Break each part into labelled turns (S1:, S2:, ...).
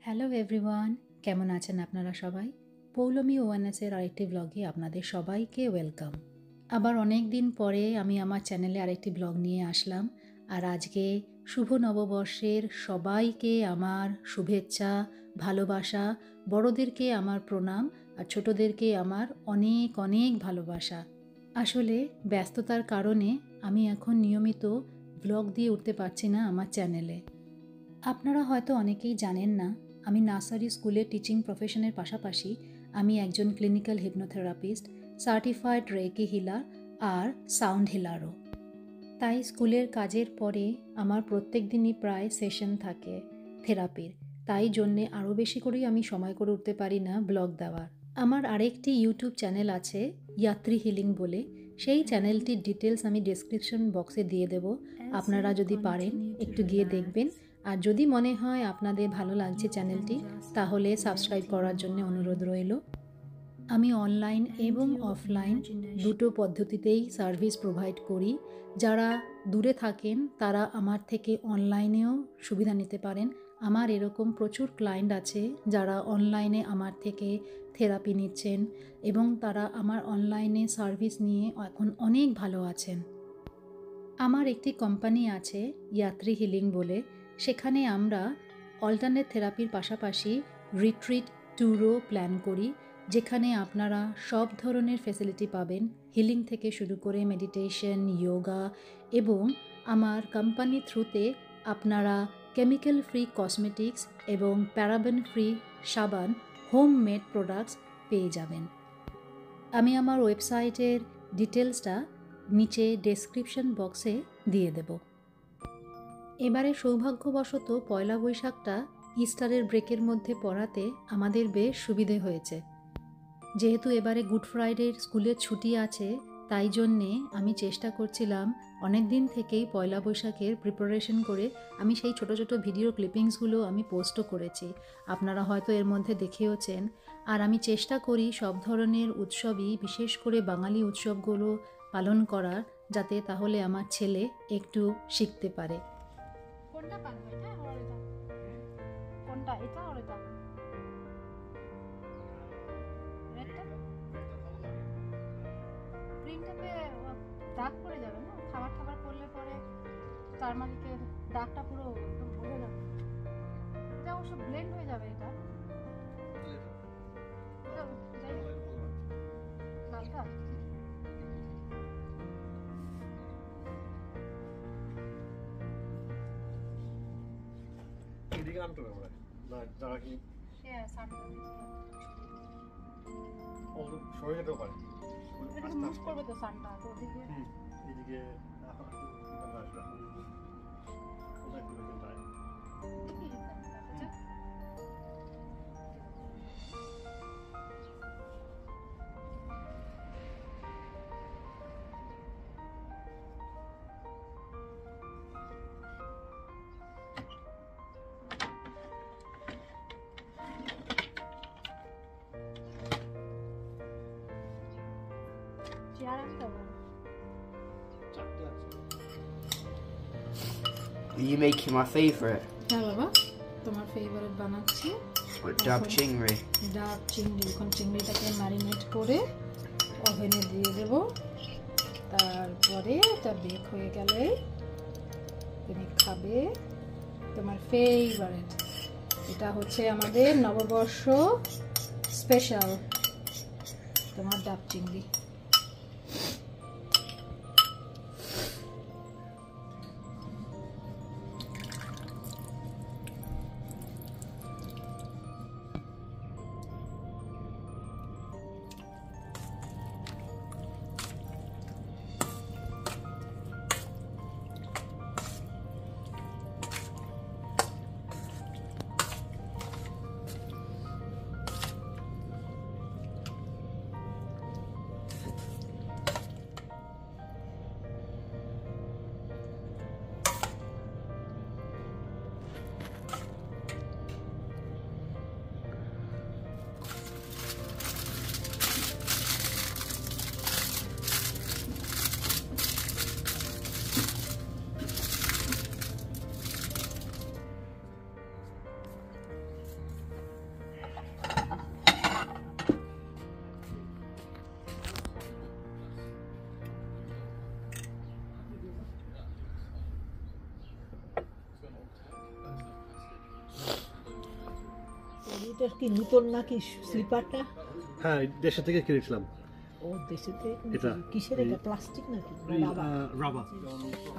S1: Hello everyone, কেমন আছেন আপনারা সবাই? পৌলমী ওয়ানেসের আরেকটি ব্লগে আপনাদের সবাইকে ওয়েলকাম। আবার অনেক দিন পরে আমি আমার চ্যানেলে আরেকটি ব্লগ নিয়ে আসলাম। আর আজকে শুভ নববর্ষের সবাইকে আমার শুভেচ্ছা, ভালোবাসা, বড়দেরকে আমার প্রণাম আর ছোটদেরকে আমার অনেক অনেক ভালোবাসা। আসলে ব্যস্ততার কারণে আমি এখন নিয়মিত ব্লগ দিয়ে উঠতে পারছি না আমার চ্যানেলে। আপনারা হয়তো অনেকেই জানেন না, আমি নার্সারি স্কুলে টিচিং প্রফেশনের পাশাপাশি আমি একজন clinical hypnotherapist, certified reiki healer আর সাউন্ড হিলারও। তাই স্কুলের কাজের পরে আমার প্রত্যেক দিনই প্রায় সেশন থাকে থেরাপির। তাই জন্যে আরও বেশি করেই আমি সময় করে উঠতে পারি না ব্লগ দেওয়ার। আমার আরেকটি ইউটিউব চ্যানেল আছে ইয়াত্রী হিলিং বলে। সেই চ্যানেলটির ডিটেলস আমি ডেসক্রিপশন বক্সে দিয়ে দেব। আপনারা যদি পারেন একটু গিয়ে দেখবেন। আর যদি মনে হয় আপনাদের ভালো লাগছে চ্যানেলটি, তাহলে সাবস্ক্রাইব করার জন্য অনুরোধ রইল। আমি অনলাইন এবং অফলাইন দুটো পদ্ধতিতেই সার্ভিস প্রোভাইড করি। যারা দূরে থাকেন তারা আমার থেকে অনলাইনেও সুবিধা নিতে পারেন। আমার এরকম প্রচুর ক্লায়েন্ট আছে যারা অনলাইনে আমার থেকে থেরাপি নিচ্ছেন এবং তারা আমার অনলাইনে সার্ভিস নিয়ে এখন অনেক ভালো আছেন। আমার একটি কোম্পানি আছে ইয়াত্রী হিলিং বলে। সেখানে আমরা অল্টারনেট থেরাপির পাশাপাশি রিট্রিট ট্যুরও প্ল্যান করি, যেখানে আপনারা সব ধরনের ফেসিলিটি পাবেন, হিলিং থেকে শুরু করে মেডিটেশন, যোগা, এবং আমার কোম্পানি থ্রুতে আপনারা কেমিক্যাল ফ্রি কসমেটিক্স এবং প্যারাবেন ফ্রি সাবান, হোমমেড প্রোডাক্টস পেয়ে যাবেন। আমি আমার ওয়েবসাইটের ডিটেলসটা নিচে ডেসক্রিপশন বক্সে দিয়ে দেব। এবারে সৌভাগ্যবশত পয়লা বৈশাখটা ইস্টারের ব্রেকের মধ্যে পড়াতে আমাদের বেশ সুবিধে হয়েছে। যেহেতু এবারে গুড ফ্রাইডের স্কুলের ছুটি আছে, তাই জন্যে আমি চেষ্টা করছিলাম অনেক দিন থেকেই পয়লা বৈশাখের প্রিপারেশন করে আমি সেই ছোট ছোট ভিডিও ক্লিপিংসগুলো আমি পোস্টও করেছি। আপনারা হয়তো এর মধ্যে দেখেওছেন। আর আমি চেষ্টা করি সব ধরনের উৎসবই, বিশেষ করে বাঙালি উৎসবগুলো পালন করার, যাতে তাহলে আমার ছেলে একটু শিখতে পারে।
S2: কোনটা পারবে, এটা আর এটা? কোনটা, এটা আর এটা? রেডটা প্রিন্টটাতে দাগ পড়ে যাবে না, খাবার খাবার করলে পরে টারমারিকের দাগটা পুরো একদম বোঝা যাবে। এটা অবশ্য ব্লেন্ড হয়ে যাবে। এটা লালটা
S3: এদিকে আনতে হবে আমরা না, যারা কি সরে যেতেও পারে।
S2: মুভ করবে তো সানটা, তো ওদিকে
S3: এদিকে
S2: চেয়ার আনতে হবে।
S4: Are you making my favourite?
S2: হ্যাঁ বাবা, তোমার ফেভারিট বানাচ্ছি।
S4: Dab chingri.
S2: ডাব চিংড়ি। এখন চিংড়িটাকে ম্যারিনেট করে ওভেনে দিয়ে দেব। তারপরে এটা বেক হয়ে গেলে তুমি খাবে তোমার ফেভারিট। এটা হচ্ছে আমাদের নববর্ষ স্পেশাল, তোমার ডাব চিংড়ি।
S5: এটা কি নতুন নাকি স্লিপারটা?
S3: হ্যাঁ, দেশে থেকে কিনেছিলাম।
S5: ও দেশেতে
S3: এটা
S5: কিসের এটা প্লাস্টিক নাকি
S3: রাবার।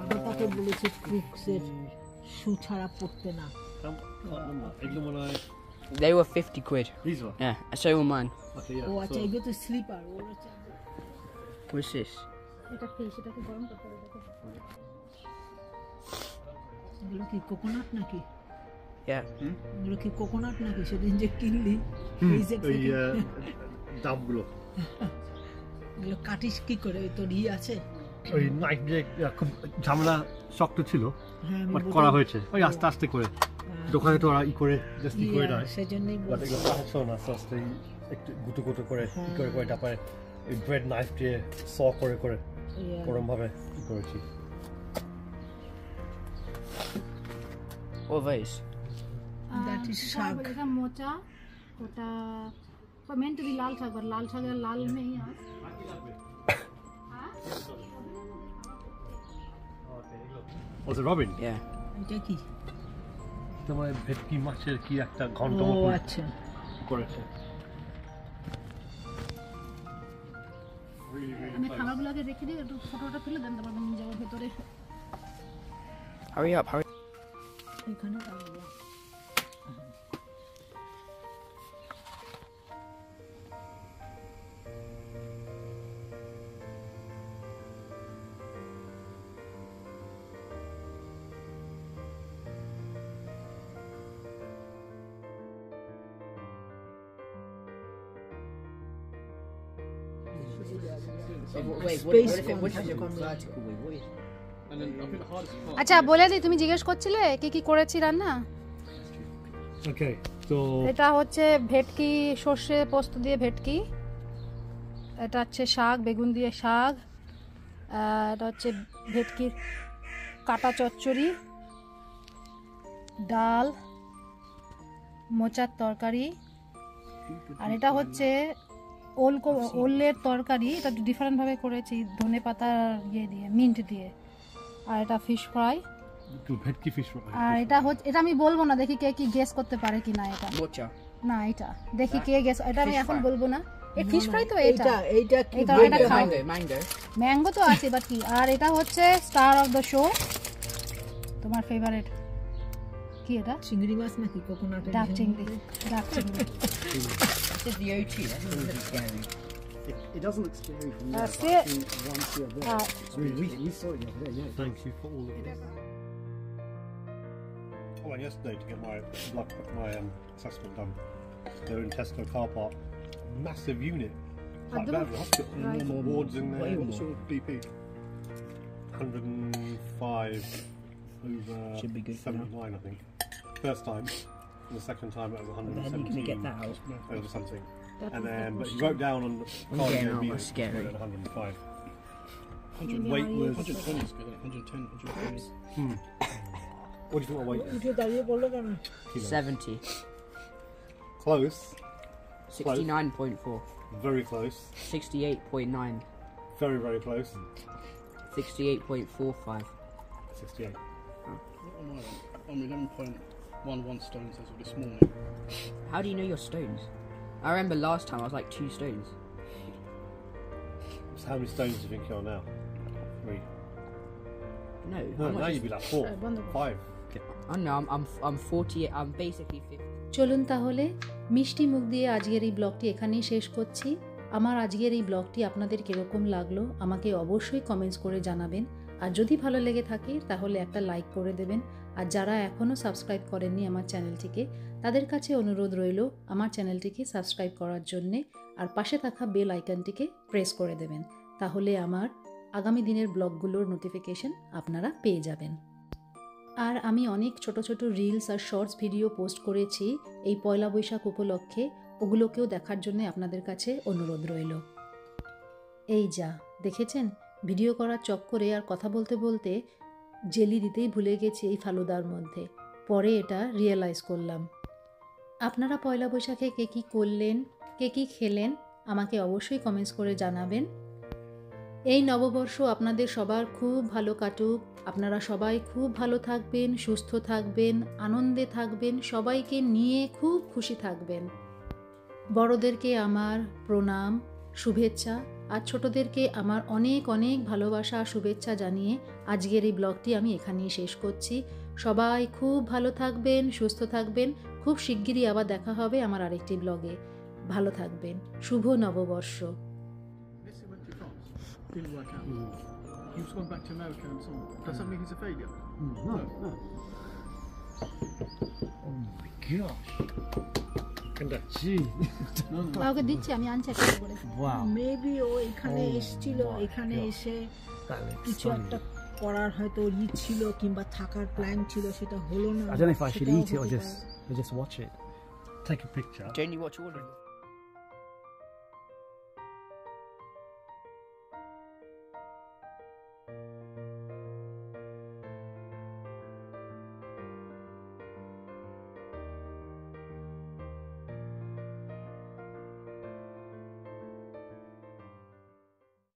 S5: আমি তাকে বলেছি ক্রুক্সের শু ছাড়া পড়তে না।
S3: এগুলো মনে হয়
S4: They were 50 quid.
S3: these were.
S4: Yeah, so were mine.
S3: Okay,
S5: O
S3: yeah.
S5: আচ্ছা এগুলো তো স্লিপার ওর হচ্ছে
S4: What's this?
S2: এটা কি সেটাকে গরম করতে হবে দেখো।
S5: এগুলো কি কোকোনাট নাকি?
S4: Yeah.
S5: এগুলো কি কোকোনাট নাকি সেদিন যে কিনলি এই যে
S3: ওই ডাবগুলো,
S5: এগুলো কাটিস কি করে? ওই তোর আছে?
S3: ওই নাইফ যে খুব ঝামেলা শক্ত ছিল,
S5: হ্যাঁ আমি
S3: বাট করা হয়েছে ওই আস্তে আস্তে করে। দোকানে তো ওরা করে জাস্ট করে দেয়,
S5: সেজন্যই
S3: বাট
S5: বলছি।
S3: এগুলো পারছো না, আস্তে আস্তে একটু গুটো গুটো করে করে করে তারপরে এই ব্রেড নাইফ দিয়ে স করে করে ওরম ভাবে করেছি।
S4: What are those?
S5: That is শাক।
S2: এটা মোচা, ওটা মেন টু বি লাল শাক, বাট লাল শাকের লাল নেই আর
S3: Was it Robin?
S4: Yeah.
S5: এটা কি?
S3: তোমার ভেটকি মাছের কি একটা ঘন্ট
S5: ও
S3: মতো
S5: আচ্ছা
S3: করেছে।
S2: আমি খাবারগুলোকে রেখে দিই, একটু ফটোটা তুলে দেন, তারপর আমি যাবো ভেতরে।
S4: Hurry up, hurry.
S5: এখানে রাখবো।
S2: আচ্ছা বলে দিই, তুমি জিজ্ঞেস করছিলে কি কি করেছি রান্না।
S3: Okay, so
S2: এটা হচ্ছে ভেটকি, সর্ষে পোস্ত দিয়ে ভেটকি। এটা হচ্ছে শাক, বেগুন দিয়ে শাক। এটা হচ্ছে ভেটকির কাটা চচ্চড়ি, ডাল, মোচার তরকারি। আর এটা হচ্ছে ওলের তরকারি, এটা একটু ডিফারেন্টভাবে করেছি, ধনে পাতা ইয়ে দিয়ে, মিন্ট দিয়ে। আর এটা ফিশ ফ্রাই।
S3: একটু ভেটকি ফিশ ফ্রাই।
S2: আর এটা হচ্ছে, এটা আমি বলবো না, দেখি কে কি গেস করতে পারে কি না। এটা
S4: Mocha.
S2: না, এটা দেখি কে গেস, এটা আমি
S4: Fish
S2: এখন
S4: fry.
S2: বলবো না। এই ফিশ ফ্রাই তো এটা
S5: এইটা কি?
S2: এটা এটা খাও।
S4: Mango.
S2: ম্যাঙ্গো তো আছে, বাট কি। আর এটা হচ্ছে স্টার অফ দ্য শো, তোমার ফেভারিট কি? এটা
S5: চিংড়ি মাছ নাকি কোকোনাট?
S2: ডাক চিংড়ি, ডাক চিংড়ি।
S4: This is the O2. That doesn't look scary.
S3: It doesn't look scary from
S2: Uh,
S3: there, but
S2: see-
S3: I think once you're there, we saw it the other day, yeah. Thank you for all of this. I went yesterday to get my blood, my assessment done. They were in Tesco car park. Massive unit. Like that, the hospital.
S2: Right.
S3: Normal wards in there.
S4: What's
S3: your BP? 105 over
S4: Should be good for
S3: 79, I think. First time. And the second time it was 117
S4: Then you can get that out.
S3: over something. And then, but he wrote down on the card
S4: Yeah,
S3: he
S4: no,
S3: gave me
S4: that's scary.
S3: at 105.
S2: Weight
S3: was
S6: 120 is good. 110, 120.
S3: What do you think my weight is?
S5: উঠে দাঁড়িয়ে বললো কেন?
S3: Kilos.
S4: 70.
S3: Close.
S4: 69.4.
S3: Very close.
S4: 68.9.
S3: Very, very close.
S4: 68.45.
S3: 68.
S6: What am I on? I'm 11.11 stones as of this morning.
S4: How do you know your stones? I remember last time I was like 2 stones.
S3: So how many stones do you think you're now? 3.
S4: No,
S3: No,
S4: I'm
S3: now
S4: not
S3: you'd be like 4,
S2: wonderful.
S3: 5.
S4: I don't know. I'm 48. I'm basically 50.
S1: চলুন তাহলে মিষ্টি মুখ দিয়ে আজকের এই ব্লগটি এখানেই শেষ করছি। আমার আজকের এই ব্লগটি আপনাদের কীরকম লাগলো আমাকে অবশ্যই কমেন্টস করে জানাবেন। আর যদি ভালো লেগে থাকে তাহলে একটা লাইক করে দেবেন। আর যারা এখনও সাবস্ক্রাইব করেননি আমার চ্যানেলটিকে, তাদের কাছে অনুরোধ রইল আমার চ্যানেলটিকে সাবস্ক্রাইব করার জন্যে, আর পাশে থাকা বেল আইকনটিকে প্রেস করে দেবেন। তাহলে আমার আগামী দিনের ব্লগগুলোর নোটিফিকেশন আপনারা পেয়ে যাবেন। আর আমি অনেক ছোট ছোট রিলস আর শর্টস ভিডিও পোস্ট করেছি এই পয়লা বৈশাখ উপলক্ষে, ওগুলোকেও দেখার জন্য আপনাদের কাছে অনুরোধ রইল। এই যা দেখেছেন, ভিডিও করার চক্করে আর কথা বলতে বলতে জেলি দিতেই ভুলে গেছি এই ফালুদার মধ্যে। পরে এটা রিয়েলাইজ করলাম। আপনারা পয়লা বৈশাখে কে কী করলেন, কে কী খেলেন আমাকে অবশ্যই কমেন্টস করে জানাবেন। এই নববর্ষ আপনাদের সবার খুব ভালো কাটুক, আপনারা সবাই খুব ভালো থাকবেন, সুস্থ থাকবেন, আনন্দে থাকবেন, সবাইকে নিয়ে খুব খুশি থাকবেন। বড়দেরকে আমার প্রণাম, শুভেচ্ছা, আর ছোটদেরকে আমার অনেক অনেক ভালোবাসা শুভেচ্ছা জানিয়ে আজকের এই ব্লগটি আমি এখানেই শেষ করছি। সবাই খুব ভালো থাকবেন, সুস্থ থাকবেন, খুব শিগগিরই আবার দেখা হবে আমার আরেকটি ব্লগে। ভালো থাকবেন, শুভ নববর্ষ।
S6: Messi went to France. Didn't work out. He's gone back to America and so on. Does that mean he's a failure?
S3: No. Oh my gosh.
S2: কাউকে দিচ্ছি, আমি আনছি একটা করে।
S5: মেবি ও এখানে এসেছিল, এখানে এসে কিছু একটা করার হয়তো ই ছিল কিংবা থাকার প্ল্যান ছিল, সেটা হলো না।
S7: I don't know if I should
S5: সেটাও
S7: eat it or
S5: হতে
S7: just watch it.
S3: Take a picture.
S4: Jamie, watch all of it.